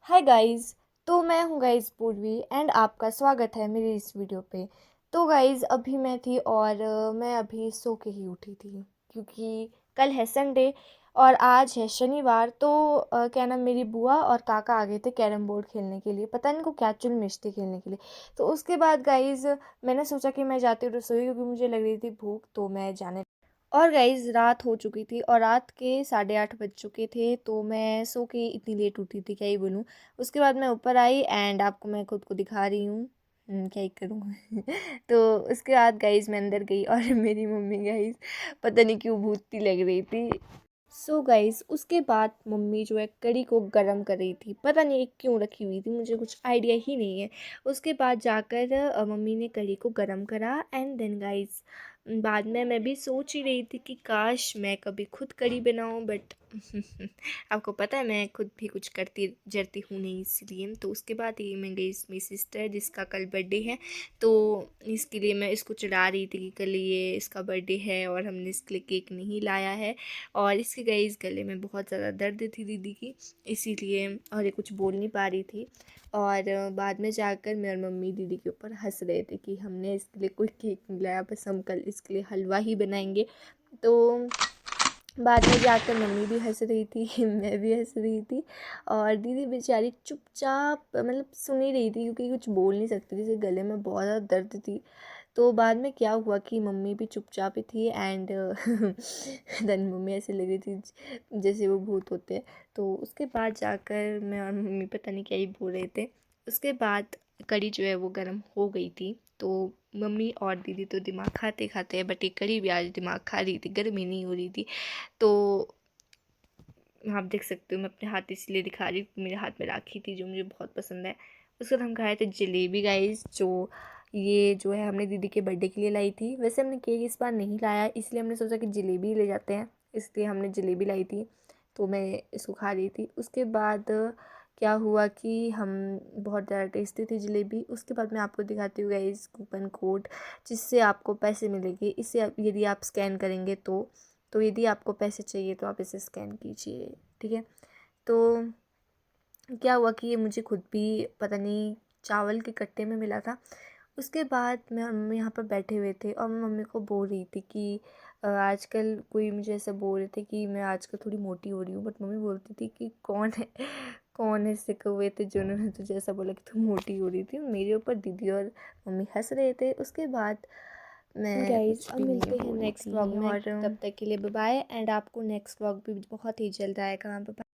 Hi guys. तो मैं हूँ गाइस पूर्वी एंड आपका स्वागत है मेरी इस वीडियो पे। तो गाइस अभी मैं थी और मैं अभी सो के ही उठी थी क्योंकि कल है संडे और आज है शनिवार। तो क्या नाम, मेरी बुआ और काका आ गए थे कैरम बोर्ड खेलने के लिए, पता नहीं को क्या चुन मिचती खेलने के लिए। तो उसके बाद गाइस मैंने सोचा कि मैं जाती हूँ रसोई क्योंकि मुझे लग रही थी भूख, तो मैं जाने और गाइज़ रात हो चुकी थी और रात के 8:30 बज चुके थे। तो मैं सो के इतनी लेट उठी थी, क्या ही बोलूँ। उसके बाद मैं ऊपर आई एंड आपको मैं खुद को दिखा रही हूँ। क्या ही करूँ। तो उसके बाद गाइज़ मैं अंदर गई और मेरी मम्मी गाइज़ पता नहीं क्यों भूतती लग रही थी। सो गाइज़ उसके बाद मम्मी जो है कढ़ी को गरम कर रही थी, पता नहीं क्यों रखी हुई थी, मुझे कुछ आइडिया ही नहीं है। उसके बाद जाकर मम्मी ने कढ़ी को गरम करा एंड देन गाइज़ बाद में मैं भी सोच ही रही थी कि काश मैं कभी खुद कढ़ी बनाऊं, बट आपको पता है मैं खुद भी कुछ करती जरती हूँ नहीं, इसलिए। तो उसके बाद ये मैं गई मेरी सिस्टर जिसका कल बर्थडे है, तो इसके लिए मैं इसको चिढ़ा रही थी कि कल ये इसका बर्थडे है और हमने इसके लिए केक नहीं लाया है। और इसके गई इस गले में बहुत ज़्यादा दर्द थी दीदी की, इसीलिए, और ये कुछ बोल नहीं पा रही थी। और बाद में जाकर मैं और मम्मी दीदी के ऊपर हंस रहे थे कि हमने इसके लिए कोई केक नहीं लाया, बस हम कल इसके लिए हलवा ही बनाएंगे। तो बाद में जाकर मम्मी भी हंस रही थी, मैं भी हंस रही थी और दीदी बेचारी चुपचाप मतलब सुन ही रही थी क्योंकि कुछ बोल नहीं सकती थी, जैसे गले में बहुत ज़्यादा दर्द थी। तो बाद में क्या हुआ कि मम्मी भी चुपचाप ही थी एंड देन मम्मी ऐसे लग रही थी जैसे वो भूत होते हैं। तो उसके बाद जाकर मैं और मम्मी पता नहीं क्या ही बोल रहे थे। उसके बाद कढ़ी जो है वो गर्म हो गई थी, तो मम्मी और दीदी तो दिमाग खाते खाते हैं, बट ये कढ़ी भी आज दिमाग खा रही थी, गर्मी नहीं हो रही थी। तो आप देख सकते हो मैं अपने हाथ इसलिए दिखा रही हूँ, मेरे हाथ में राखी थी जो मुझे बहुत पसंद है। उसके बाद हम खाए थे जलेबी गाइस, जो ये जो है हमने दीदी के बर्थडे के लिए लाई थी। वैसे हमने केक इस बार नहीं लाया, इसलिए हमने सोचा कि जलेबी ले जाते हैं, इसलिए हमने जलेबी लाई थी। तो मैं इसको खा रही थी। उसके बाद क्या हुआ कि हम बहुत ज़्यादा टेस्टी थी जलेबी। उसके बाद मैं आपको दिखाती हूँ गाइस कूपन कोड जिससे आपको पैसे मिलेंगे। इससे यदि आप स्कैन करेंगे तो यदि आपको पैसे चाहिए तो आप इसे स्कैन कीजिए, ठीक है। तो क्या हुआ कि ये मुझे खुद भी पता नहीं चावल के कट्टे में मिला था। उसके बाद मैं और मम्मी यहाँ पर बैठे हुए थे और मैं मम्मी को बोल रही थी कि आजकल कोई मुझे ऐसा बोल रहे थे कि मैं आजकल थोड़ी मोटी हो रही हूँ, बट मम्मी बोलती थी कि कौन है कौन ऐसे कौवे थे जिन्होंने तुझे ऐसा बोला कि तू मोटी हो रही थी। मेरे ऊपर दीदी और मम्मी हंस रहे थे। उसके बाद मैं गाइस कुछ अब भी नहीं मिलते हैं बोली नेक्स्ट व्लॉग थी में, और तब तक के लिए बाय बाय। एंड आपको नेक्स्ट व्लॉग भी बहुत ही जल्द आएगा। बाय।